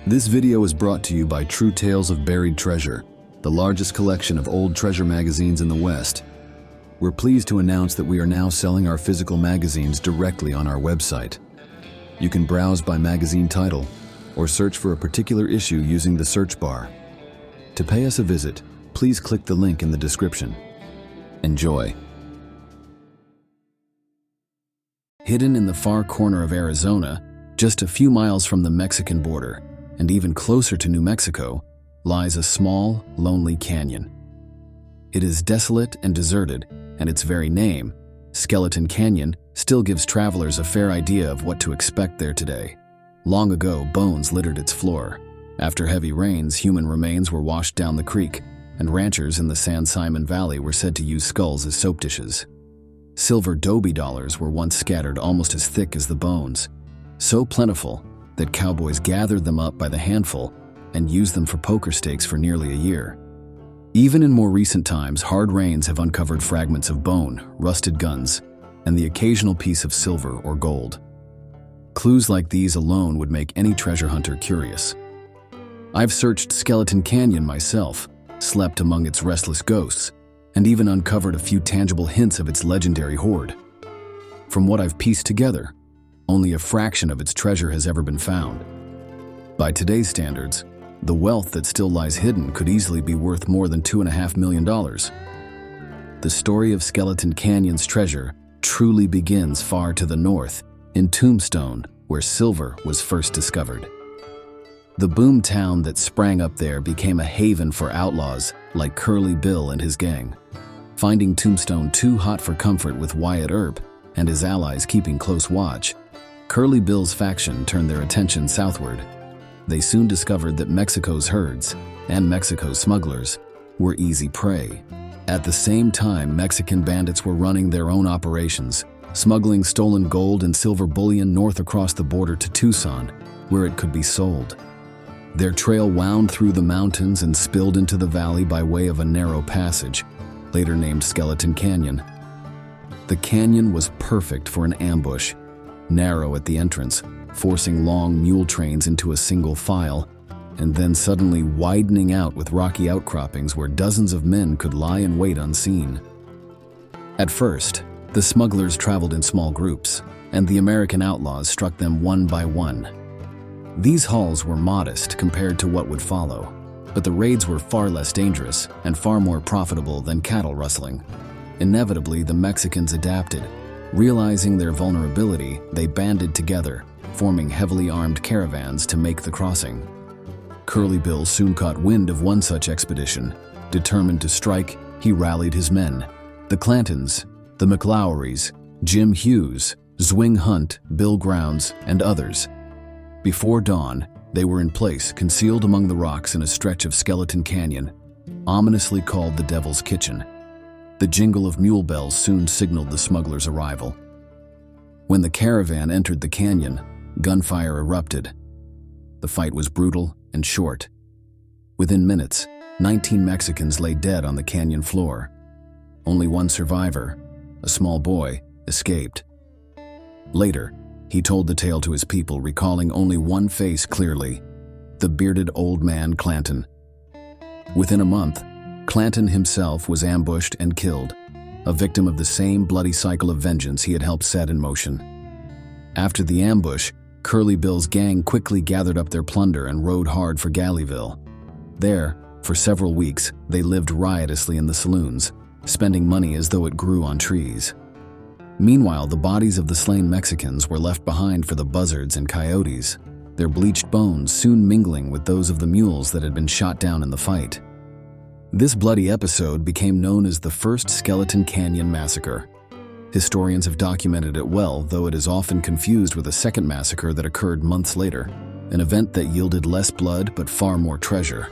This video is brought to you by True Tales of Buried Treasure, the largest collection of old treasure magazines in the West. We're pleased to announce that we are now selling our physical magazines directly on our website. You can browse by magazine title or search for a particular issue using the search bar. To pay us a visit, please click the link in the description. Enjoy. Hidden in the far corner of Arizona, just a few miles from the Mexican border, and even closer to New Mexico, lies a small, lonely canyon. It is desolate and deserted, and its very name, Skeleton Canyon, still gives travelers a fair idea of what to expect there today. Long ago, bones littered its floor. After heavy rains, human remains were washed down the creek, and ranchers in the San Simon Valley were said to use skulls as soap dishes. Silver Dobie dollars were once scattered almost as thick as the bones, so plentiful that cowboys gathered them up by the handful and used them for poker stakes for nearly a year. Even in more recent times, hard rains have uncovered fragments of bone, rusted guns, and the occasional piece of silver or gold. Clues like these alone would make any treasure hunter curious. I've searched Skeleton Canyon myself, slept among its restless ghosts, and even uncovered a few tangible hints of its legendary hoard. From what I've pieced together, only a fraction of its treasure has ever been found. By today's standards, the wealth that still lies hidden could easily be worth more than $2.5 million. The story of Skeleton Canyon's treasure truly begins far to the north, in Tombstone, where silver was first discovered. The boom town that sprang up there became a haven for outlaws like Curly Bill and his gang. Finding Tombstone too hot for comfort with Wyatt Earp and his allies keeping close watch, Curly Bill's faction turned their attention southward. They soon discovered that Mexico's herds and Mexico's smugglers were easy prey. At the same time, Mexican bandits were running their own operations, smuggling stolen gold and silver bullion north across the border to Tucson, where it could be sold. Their trail wound through the mountains and spilled into the valley by way of a narrow passage, later named Skeleton Canyon. The canyon was perfect for an ambush, narrow at the entrance, forcing long mule trains into a single file, and then suddenly widening out with rocky outcroppings where dozens of men could lie in wait unseen. At first, the smugglers traveled in small groups, and the American outlaws struck them one by one. These hauls were modest compared to what would follow, but the raids were far less dangerous and far more profitable than cattle rustling. Inevitably, the Mexicans adapted. Realizing their vulnerability, they banded together, forming heavily armed caravans to make the crossing. Curly Bill soon caught wind of one such expedition. Determined to strike, he rallied his men. The Clantons, the McLowrys, Jim Hughes, Zwing Hunt, Bill Grounds, and others. Before dawn, they were in place, concealed among the rocks in a stretch of Skeleton Canyon, ominously called the Devil's Kitchen. The jingle of mule bells soon signaled the smugglers' arrival. When the caravan entered the canyon, gunfire erupted. The fight was brutal and short. Within minutes, 19 Mexicans lay dead on the canyon floor. Only one survivor, a small boy, escaped. Later, he told the tale to his people, recalling only one face clearly: the bearded old man Clanton. Within a month, Clanton himself was ambushed and killed, a victim of the same bloody cycle of vengeance he had helped set in motion. After the ambush, Curly Bill's gang quickly gathered up their plunder and rode hard for Gallyville. There, for several weeks, they lived riotously in the saloons, spending money as though it grew on trees. Meanwhile, the bodies of the slain Mexicans were left behind for the buzzards and coyotes, their bleached bones soon mingling with those of the mules that had been shot down in the fight. This bloody episode became known as the First Skeleton Canyon Massacre. Historians have documented it well, though it is often confused with a second massacre that occurred months later, an event that yielded less blood but far more treasure.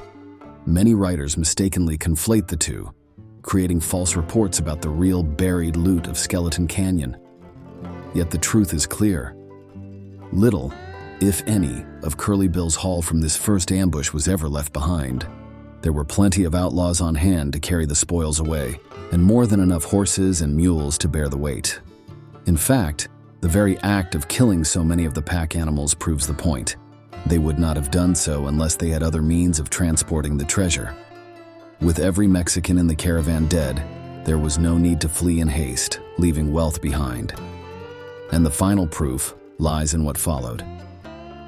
Many writers mistakenly conflate the two, creating false reports about the real buried loot of Skeleton Canyon. Yet the truth is clear. Little, if any, of Curly Bill's haul from this first ambush was ever left behind. There were plenty of outlaws on hand to carry the spoils away, and more than enough horses and mules to bear the weight. In fact, the very act of killing so many of the pack animals proves the point. They would not have done so unless they had other means of transporting the treasure. With every Mexican in the caravan dead, there was no need to flee in haste, leaving wealth behind. And the final proof lies in what followed.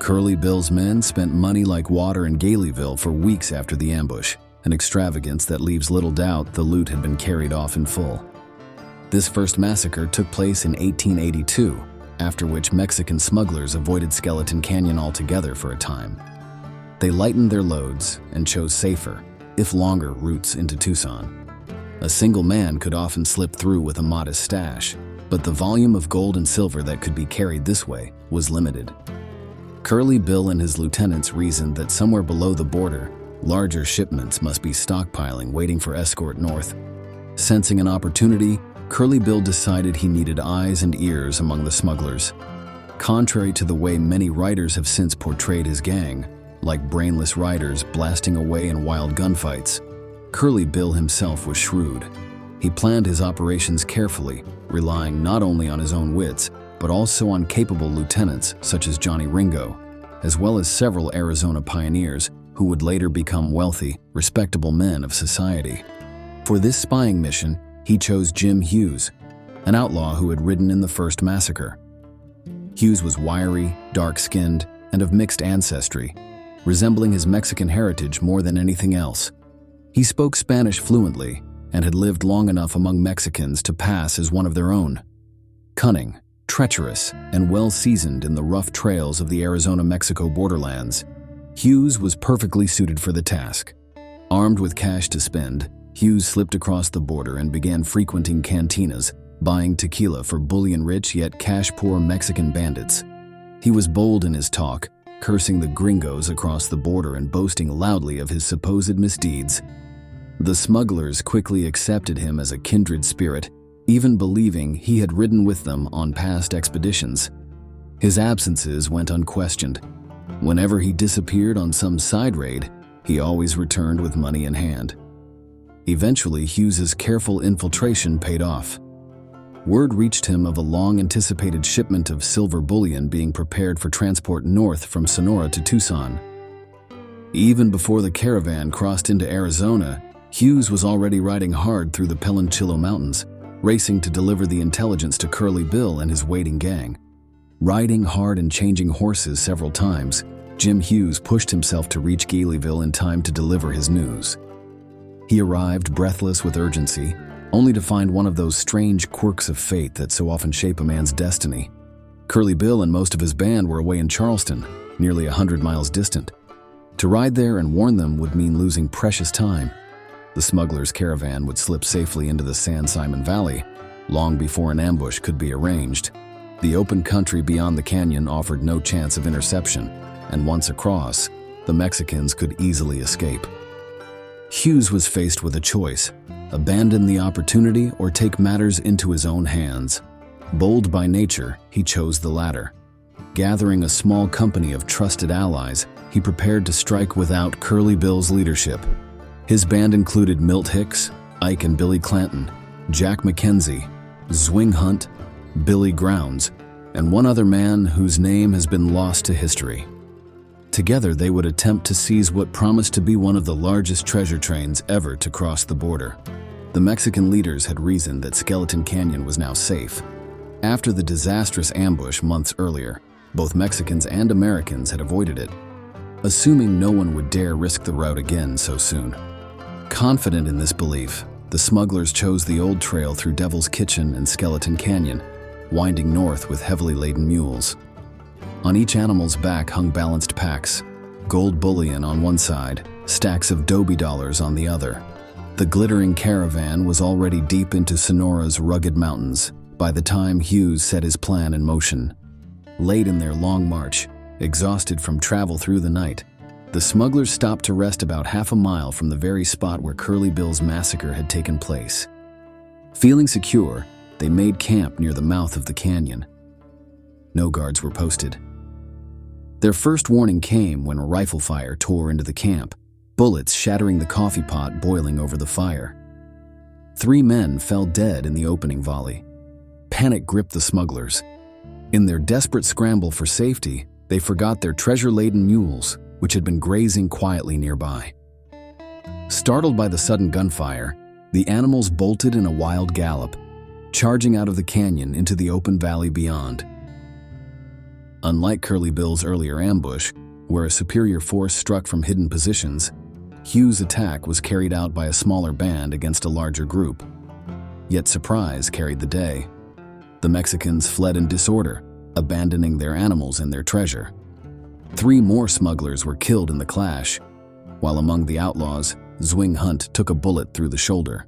Curly Bill's men spent money like water in Galeyville for weeks after the ambush, an extravagance that leaves little doubt the loot had been carried off in full. This first massacre took place in 1882, after which Mexican smugglers avoided Skeleton Canyon altogether for a time. They lightened their loads and chose safer, if longer, routes into Tucson. A single man could often slip through with a modest stash, but the volume of gold and silver that could be carried this way was limited. Curly Bill and his lieutenants reasoned that somewhere below the border, larger shipments must be stockpiling, waiting for escort north. Sensing an opportunity, Curly Bill decided he needed eyes and ears among the smugglers. Contrary to the way many writers have since portrayed his gang, like brainless riders blasting away in wild gunfights, Curly Bill himself was shrewd. He planned his operations carefully, relying not only on his own wits, but also on capable lieutenants such as Johnny Ringo, as well as several Arizona pioneers who would later become wealthy, respectable men of society. For this spying mission, he chose Jim Hughes, an outlaw who had ridden in the first massacre. Hughes was wiry, dark-skinned, and of mixed ancestry, resembling his Mexican heritage more than anything else. He spoke Spanish fluently and had lived long enough among Mexicans to pass as one of their own. Cunning, treacherous, and well-seasoned in the rough trails of the Arizona-Mexico borderlands, Hughes was perfectly suited for the task. Armed with cash to spend, Hughes slipped across the border and began frequenting cantinas, buying tequila for bullion-rich yet cash-poor Mexican bandits. He was bold in his talk, cursing the gringos across the border and boasting loudly of his supposed misdeeds. The smugglers quickly accepted him as a kindred spirit, even believing he had ridden with them on past expeditions. His absences went unquestioned. Whenever he disappeared on some side raid, he always returned with money in hand. Eventually, Hughes's careful infiltration paid off. Word reached him of a long-anticipated shipment of silver bullion being prepared for transport north from Sonora to Tucson. Even before the caravan crossed into Arizona, Hughes was already riding hard through the Pelanchillo Mountains, racing to deliver the intelligence to Curly Bill and his waiting gang. Riding hard and changing horses several times, Jim Hughes pushed himself to reach Galeyville in time to deliver his news. He arrived breathless with urgency, only to find one of those strange quirks of fate that so often shape a man's destiny. Curly Bill and most of his band were away in Charleston, nearly 100 miles distant. To ride there and warn them would mean losing precious time. The smugglers' caravan would slip safely into the San Simon Valley, long before an ambush could be arranged. The open country beyond the canyon offered no chance of interception, and once across, the Mexicans could easily escape. Hughes was faced with a choice: abandon the opportunity or take matters into his own hands. Bold by nature, he chose the latter. Gathering a small company of trusted allies, he prepared to strike without Curly Bill's leadership. His band included Milt Hicks, Ike and Billy Clanton, Jack McKenzie, Zwing Hunt, Billy Grounds, and one other man whose name has been lost to history. Together, they would attempt to seize what promised to be one of the largest treasure trains ever to cross the border. The Mexican leaders had reasoned that Skeleton Canyon was now safe. After the disastrous ambush months earlier, both Mexicans and Americans had avoided it, assuming no one would dare risk the route again so soon. Confident in this belief, the smugglers chose the old trail through Devil's Kitchen and Skeleton Canyon, winding north with heavily laden mules. On each animal's back hung balanced packs, gold bullion on one side, stacks of Dobie dollars on the other. The glittering caravan was already deep into Sonora's rugged mountains by the time Hughes set his plan in motion. Late in their long march, exhausted from travel through the night, the smugglers stopped to rest about half a mile from the very spot where Curly Bill's massacre had taken place. Feeling secure, they made camp near the mouth of the canyon. No guards were posted. Their first warning came when a rifle fire tore into the camp, bullets shattering the coffee pot boiling over the fire. 3 men fell dead in the opening volley. Panic gripped the smugglers. In their desperate scramble for safety, they forgot their treasure-laden mules, which had been grazing quietly nearby. Startled by the sudden gunfire, the animals bolted in a wild gallop, charging out of the canyon into the open valley beyond. Unlike Curly Bill's earlier ambush, where a superior force struck from hidden positions, Hughes' attack was carried out by a smaller band against a larger group. Yet surprise carried the day. The Mexicans fled in disorder, abandoning their animals and their treasure. 3 more smugglers were killed in the clash, while among the outlaws, Zwing Hunt took a bullet through the shoulder.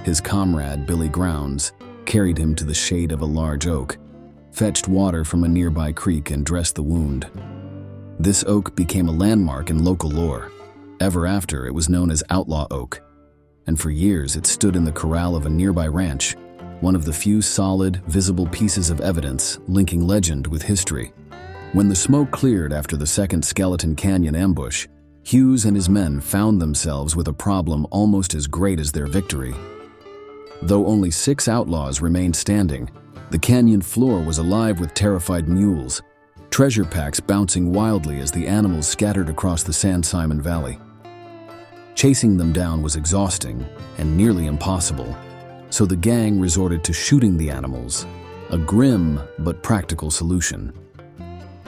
His comrade, Billy Grounds, carried him to the shade of a large oak, fetched water from a nearby creek, and dressed the wound. This oak became a landmark in local lore. Ever after, it was known as Outlaw Oak, and for years it stood in the corral of a nearby ranch, one of the few solid, visible pieces of evidence linking legend with history. When the smoke cleared after the second Skeleton Canyon ambush, Hughes and his men found themselves with a problem almost as great as their victory. Though only 6 outlaws remained standing, the canyon floor was alive with terrified mules, treasure packs bouncing wildly as the animals scattered across the San Simon Valley. Chasing them down was exhausting and nearly impossible, so the gang resorted to shooting the animals, a grim but practical solution.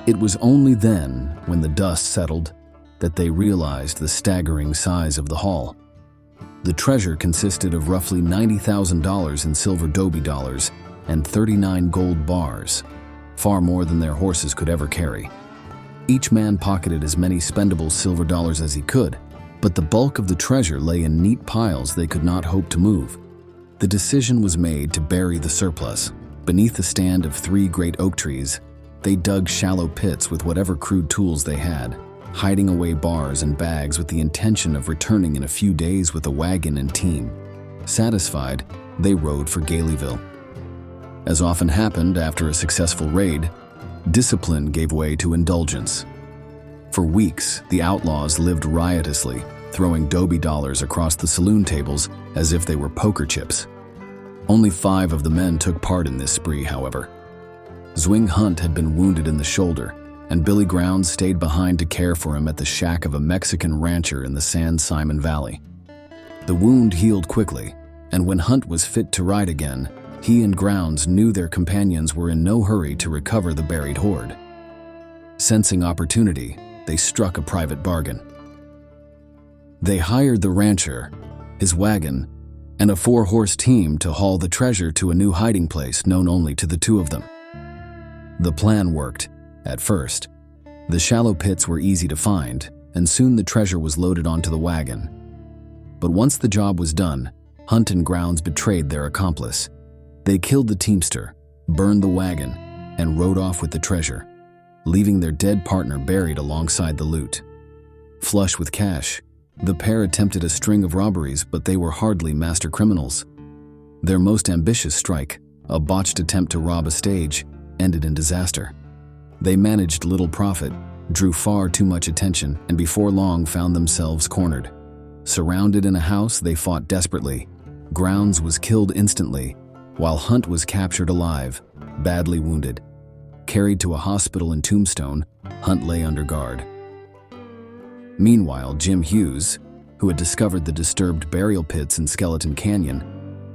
It was only then, when the dust settled, that they realized the staggering size of the haul. The treasure consisted of roughly $90,000 in silver Dobie dollars and 39 gold bars, far more than their horses could ever carry. Each man pocketed as many spendable silver dollars as he could, but the bulk of the treasure lay in neat piles they could not hope to move. The decision was made to bury the surplus. Beneath the stand of 3 great oak trees, they dug shallow pits with whatever crude tools they had, hiding away bars and bags with the intention of returning in a few days with a wagon and team. Satisfied, they rode for Galeyville. As often happened after a successful raid, discipline gave way to indulgence. For weeks, the outlaws lived riotously, throwing Dobie dollars across the saloon tables as if they were poker chips. Only 5 of the men took part in this spree, however. Zwing Hunt had been wounded in the shoulder, and Billy Grounds stayed behind to care for him at the shack of a Mexican rancher in the San Simon Valley. The wound healed quickly, and when Hunt was fit to ride again, he and Grounds knew their companions were in no hurry to recover the buried hoard. Sensing opportunity, they struck a private bargain. They hired the rancher, his wagon, and a 4-horse team to haul the treasure to a new hiding place known only to the 2 of them. The plan worked, at first. The shallow pits were easy to find, and soon the treasure was loaded onto the wagon. But once the job was done, Hunt and Grounds betrayed their accomplice. They killed the teamster, burned the wagon, and rode off with the treasure, leaving their dead partner buried alongside the loot. Flush with cash, the pair attempted a string of robberies, but they were hardly master criminals. Their most ambitious strike, a botched attempt to rob a stage, ended in disaster. They managed little profit, drew far too much attention, and before long found themselves cornered. Surrounded in a house, they fought desperately. Grounds was killed instantly, while Hunt was captured alive, badly wounded. Carried to a hospital in Tombstone, Hunt lay under guard. Meanwhile, Jim Hughes, who had discovered the disturbed burial pits in Skeleton Canyon,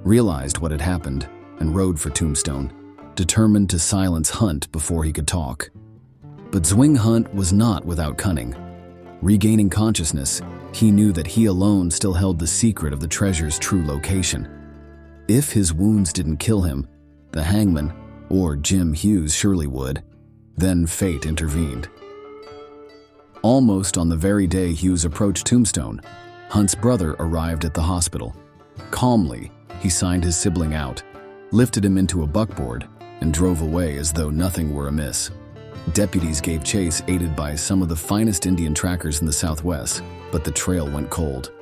realized what had happened and rode for Tombstone, determined to silence Hunt before he could talk. But Zwing Hunt was not without cunning. Regaining consciousness, he knew that he alone still held the secret of the treasure's true location. If his wounds didn't kill him, the hangman, or Jim Hughes, surely would. Then fate intervened. Almost on the very day Hughes approached Tombstone, Hunt's brother arrived at the hospital. Calmly, he signed his sibling out, lifted him into a buckboard, and drove away as though nothing were amiss. Deputies gave chase, aided by some of the finest Indian trackers in the Southwest, but the trail went cold.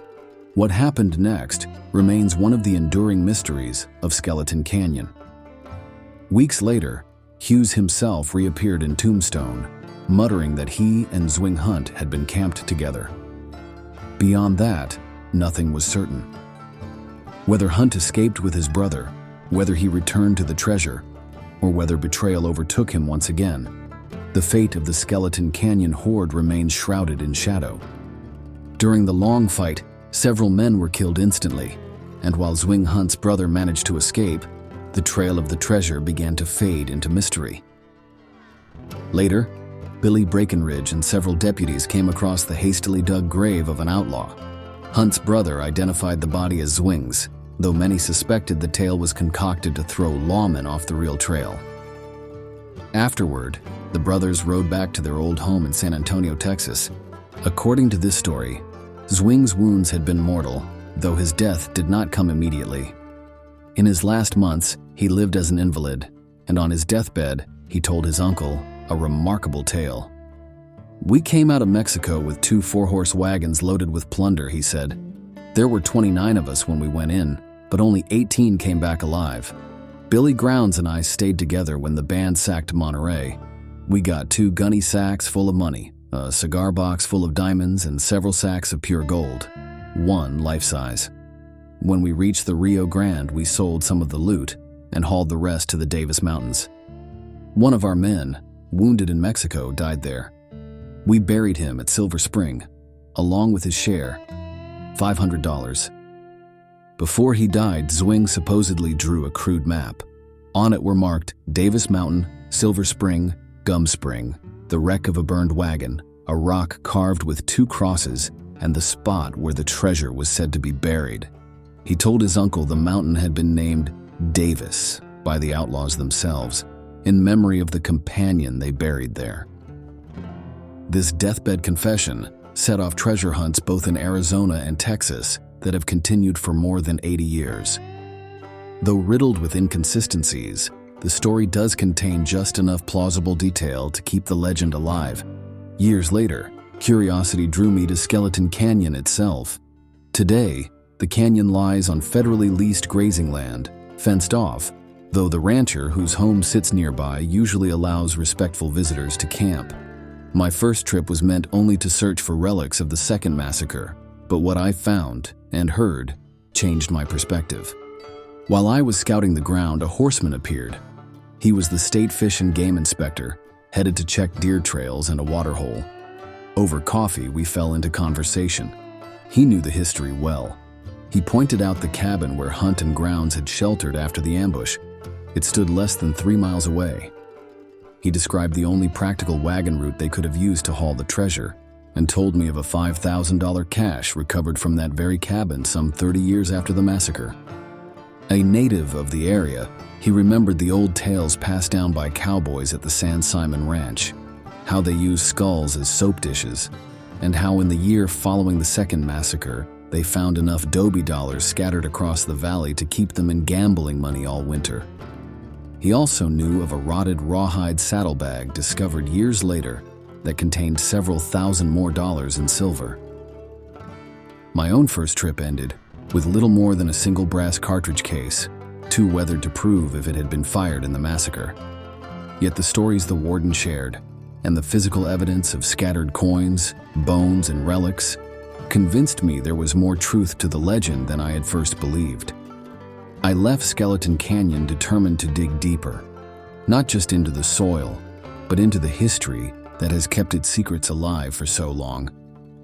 What happened next remains one of the enduring mysteries of Skeleton Canyon. Weeks later, Hughes himself reappeared in Tombstone, muttering that he and Zwing Hunt had been camped together. Beyond that, nothing was certain. Whether Hunt escaped with his brother, whether he returned to the treasure, or whether betrayal overtook him once again, The fate of the Skeleton Canyon horde remains shrouded in shadow. During the long fight, several men were killed instantly, and while Zwing Hunt's brother managed to escape, the trail of the treasure began to fade into mystery. Later, Billy Breckenridge and several deputies came across the hastily dug grave of an outlaw. Hunt's brother identified the body as Zwing's, though many suspected the tale was concocted to throw lawmen off the real trail. Afterward, the brothers rode back to their old home in San Antonio, Texas. According to this story, Zwing's wounds had been mortal, though his death did not come immediately. In his last months, he lived as an invalid, and on his deathbed, he told his uncle a remarkable tale. "We came out of Mexico with 2 4-horse wagons loaded with plunder," he said. "There were 29 of us when we went in, but only 18 came back alive. Billy Grounds and I stayed together when the band sacked Monterey. We got 2 gunny sacks full of money, a cigar box full of diamonds, and several sacks of pure gold, 1 life-size. When we reached the Rio Grande, we sold some of the loot and hauled the rest to the Davis Mountains. One of our men, wounded in Mexico, died there. We buried him at Silver Spring, along with his share, $500. Before he died, Zwing supposedly drew a crude map. On it were marked Davis Mountain, Silver Spring, Gum Spring, the wreck of a burned wagon, a rock carved with 2 crosses, and the spot where the treasure was said to be buried. He told his uncle the mountain had been named Davis by the outlaws themselves, in memory of the companion they buried there. This deathbed confession set off treasure hunts both in Arizona and Texas that have continued for more than 80 years. Though riddled with inconsistencies, the story does contain just enough plausible detail to keep the legend alive. Years later, curiosity drew me to Skeleton Canyon itself. Today, the canyon lies on federally leased grazing land, fenced off, though the rancher whose home sits nearby usually allows respectful visitors to camp. My first trip was meant only to search for relics of the second massacre, but what I found and heard changed my perspective. While I was scouting the ground, a horseman appeared. He was the state fish and game inspector, headed to check deer trails and a waterhole. Over coffee, we fell into conversation. He knew the history well. He pointed out the cabin where Hunt and Grounds had sheltered after the ambush. It stood less than 3 miles away. He described the only practical wagon route they could have used to haul the treasure, and told me of a $5,000 cache recovered from that very cabin some 30 years after the massacre. A native of the area, he remembered the old tales passed down by cowboys at the San Simon Ranch, how they used skulls as soap dishes, and how in the year following the second massacre, they found enough Dobie dollars scattered across the valley to keep them in gambling money all winter. He also knew of a rotted rawhide saddlebag discovered years later that contained several thousand more dollars in silver. My own first trip ended with little more than a single brass cartridge case, too weathered to prove if it had been fired in the massacre. Yet the stories the warden shared, and the physical evidence of scattered coins, bones, and relics, convinced me there was more truth to the legend than I had first believed. I left Skeleton Canyon determined to dig deeper, not just into the soil, but into the history that has kept its secrets alive for so long.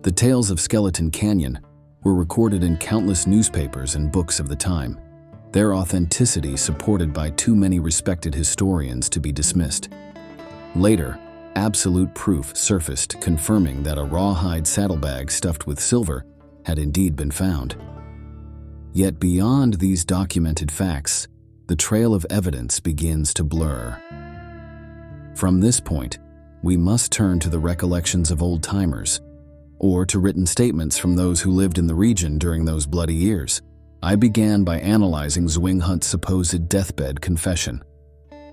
The tales of Skeleton Canyon were recorded in countless newspapers and books of the time, their authenticity supported by too many respected historians to be dismissed. Later, absolute proof surfaced confirming that a rawhide saddlebag stuffed with silver had indeed been found. Yet beyond these documented facts, the trail of evidence begins to blur. From this point, we must turn to the recollections of old-timers, or to written statements from those who lived in the region during those bloody years. I began by analyzing Zwing Hunt's supposed deathbed confession.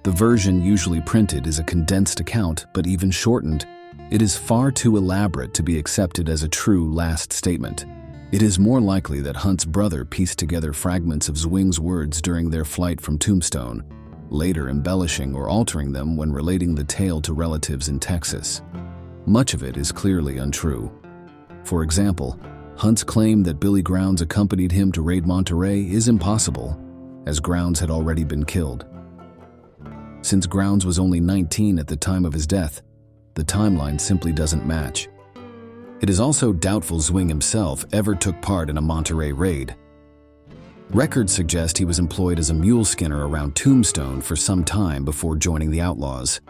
The version usually printed is a condensed account, but even shortened, it is far too elaborate to be accepted as a true last statement. It is more likely that Hunt's brother pieced together fragments of Zwing's words during their flight from Tombstone, later embellishing or altering them when relating the tale to relatives in Texas. Much of it is clearly untrue. For example, Hunt's claim that Billy Grounds accompanied him to raid Monterey is impossible, as Grounds had already been killed. Since Grounds was only 19 at the time of his death, the timeline simply doesn't match. It is also doubtful Zwing himself ever took part in a Monterey raid. Records suggest he was employed as a mule skinner around Tombstone for some time before joining the Outlaws.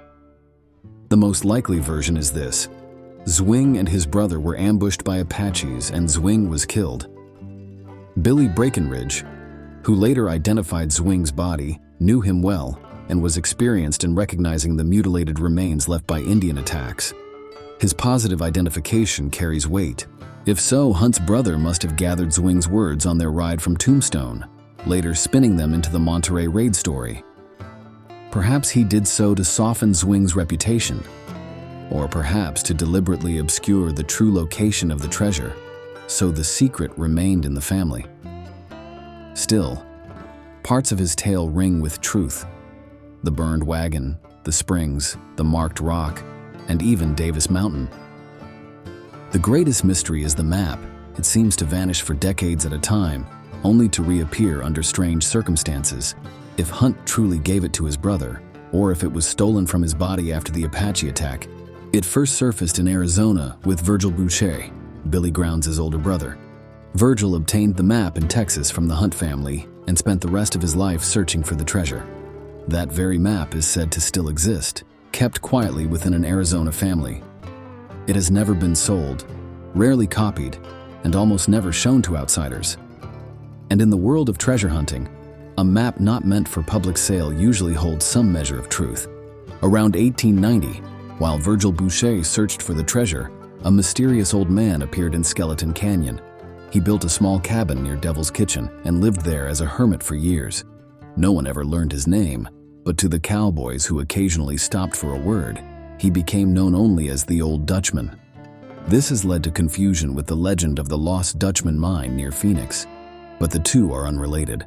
The most likely version is this: Zwing and his brother were ambushed by Apaches and Zwing was killed. Billy Breckenridge, who later identified Zwing's body, knew him well and was experienced in recognizing the mutilated remains left by Indian attacks. His positive identification carries weight. If so, Hunt's brother must have gathered Zwing's words on their ride from Tombstone, later spinning them into the Monterey raid story. Perhaps he did so to soften Zwing's reputation, or perhaps to deliberately obscure the true location of the treasure, so the secret remained in the family. Still, parts of his tale ring with truth. The burned wagon, the springs, the marked rock, and even Davis Mountain. The greatest mystery is the map. It seems to vanish for decades at a time, only to reappear under strange circumstances. If Hunt truly gave it to his brother, or if it was stolen from his body after the Apache attack. It first surfaced in Arizona with Virgil Boucher, Billy Grounds' older brother. Virgil obtained the map in Texas from the Hunt family and spent the rest of his life searching for the treasure. That very map is said to still exist, kept quietly within an Arizona family. It has never been sold, rarely copied, and almost never shown to outsiders. And in the world of treasure hunting, a map not meant for public sale usually holds some measure of truth. Around 1890, while Virgil Boucher searched for the treasure, a mysterious old man appeared in Skeleton Canyon. He built a small cabin near Devil's Kitchen and lived there as a hermit for years. No one ever learned his name, but to the cowboys who occasionally stopped for a word, he became known only as the Old Dutchman. This has led to confusion with the legend of the Lost Dutchman mine near Phoenix, but the two are unrelated.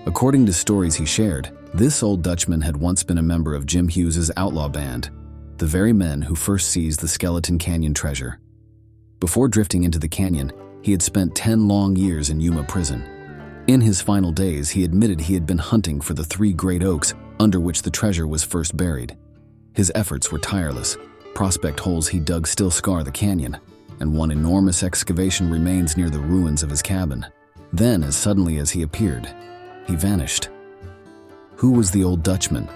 According to stories he shared, this Old Dutchman had once been a member of Jim Hughes's outlaw band, the very men who first seized the Skeleton Canyon treasure. Before drifting into the canyon, he had spent 10 long years in Yuma prison. In his final days, he admitted he had been hunting for the 3 great oaks under which the treasure was first buried. His efforts were tireless. Prospect holes he dug still scar the canyon, and one enormous excavation remains near the ruins of his cabin. Then, as suddenly as he appeared, he vanished. Who was the Old Dutchman?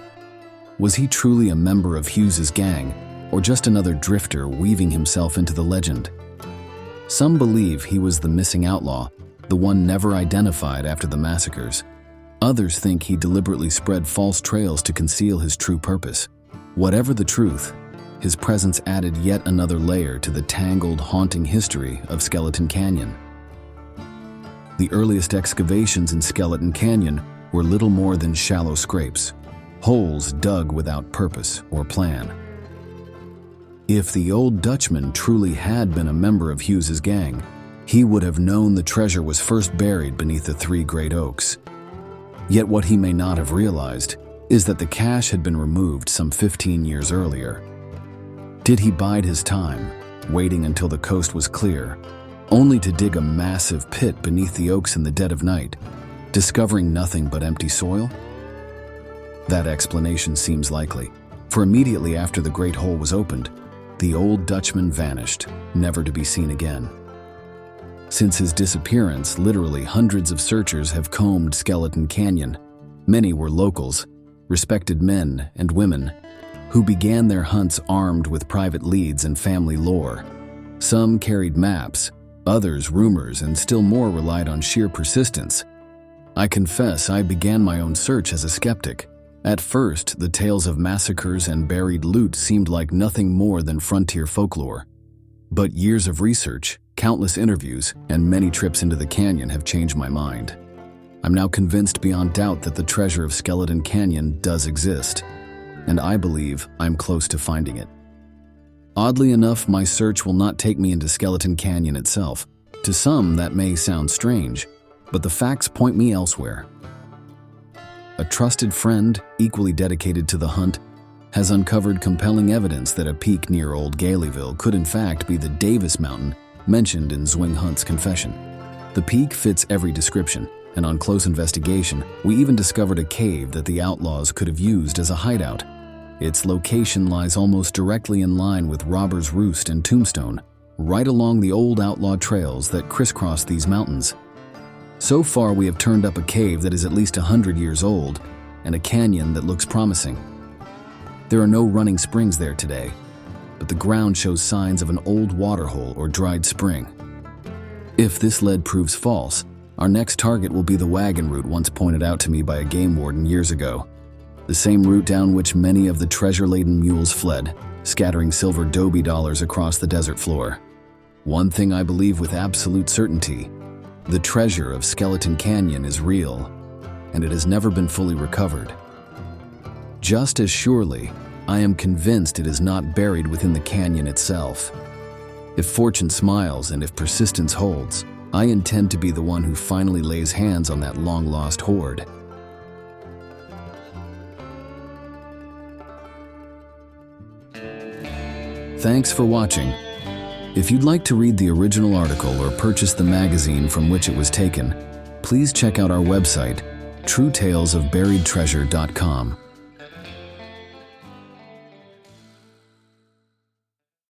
Was he truly a member of Hughes's gang, or just another drifter weaving himself into the legend? Some believe he was the missing outlaw, the one never identified after the massacres. Others think he deliberately spread false trails to conceal his true purpose. Whatever the truth, his presence added yet another layer to the tangled, haunting history of Skeleton Canyon. The earliest excavations in Skeleton Canyon were little more than shallow scrapes, holes dug without purpose or plan. If the Old Dutchman truly had been a member of Hughes's gang, he would have known the treasure was first buried beneath the 3 great oaks. Yet what he may not have realized is that the cache had been removed some 15 years earlier. Did he bide his time, waiting until the coast was clear, only to dig a massive pit beneath the oaks in the dead of night, discovering nothing but empty soil? That explanation seems likely, for immediately after the Great Hole was opened, the Old Dutchman vanished, never to be seen again. Since his disappearance, literally hundreds of searchers have combed Skeleton Canyon. Many were locals, respected men and women, who began their hunts armed with private leads and family lore. Some carried maps, others rumors, and still more relied on sheer persistence. I confess I began my own search as a skeptic. At first, the tales of massacres and buried loot seemed like nothing more than frontier folklore. But years of research, countless interviews, and many trips into the canyon have changed my mind. I'm now convinced beyond doubt that the treasure of Skeleton Canyon does exist, and I believe I'm close to finding it. Oddly enough, my search will not take me into Skeleton Canyon itself. To some, that may sound strange, but the facts point me elsewhere. A trusted friend, equally dedicated to the hunt, has uncovered compelling evidence that a peak near Old Galeyville could in fact be the Davis Mountain mentioned in Zwing Hunt's confession. The peak fits every description, and on close investigation, we even discovered a cave that the outlaws could have used as a hideout. Its location lies almost directly in line with Robber's Roost and Tombstone, right along the old outlaw trails that crisscross these mountains. So far, we have turned up a cave that is at least 100 years old and a canyon that looks promising. There are no running springs there today, but the ground shows signs of an old waterhole or dried spring. If this lead proves false, our next target will be the wagon route once pointed out to me by a game warden years ago. The same route down which many of the treasure-laden mules fled, scattering silver Dobie dollars across the desert floor. One thing I believe with absolute certainty: the treasure of Skeleton Canyon is real, and it has never been fully recovered. Just as surely, I am convinced it is not buried within the canyon itself. If fortune smiles and if persistence holds, I intend to be the one who finally lays hands on that long-lost hoard. Thanks for watching. If you'd like to read the original article or purchase the magazine from which it was taken, please check out our website, truetalesofburiedtreasure.com.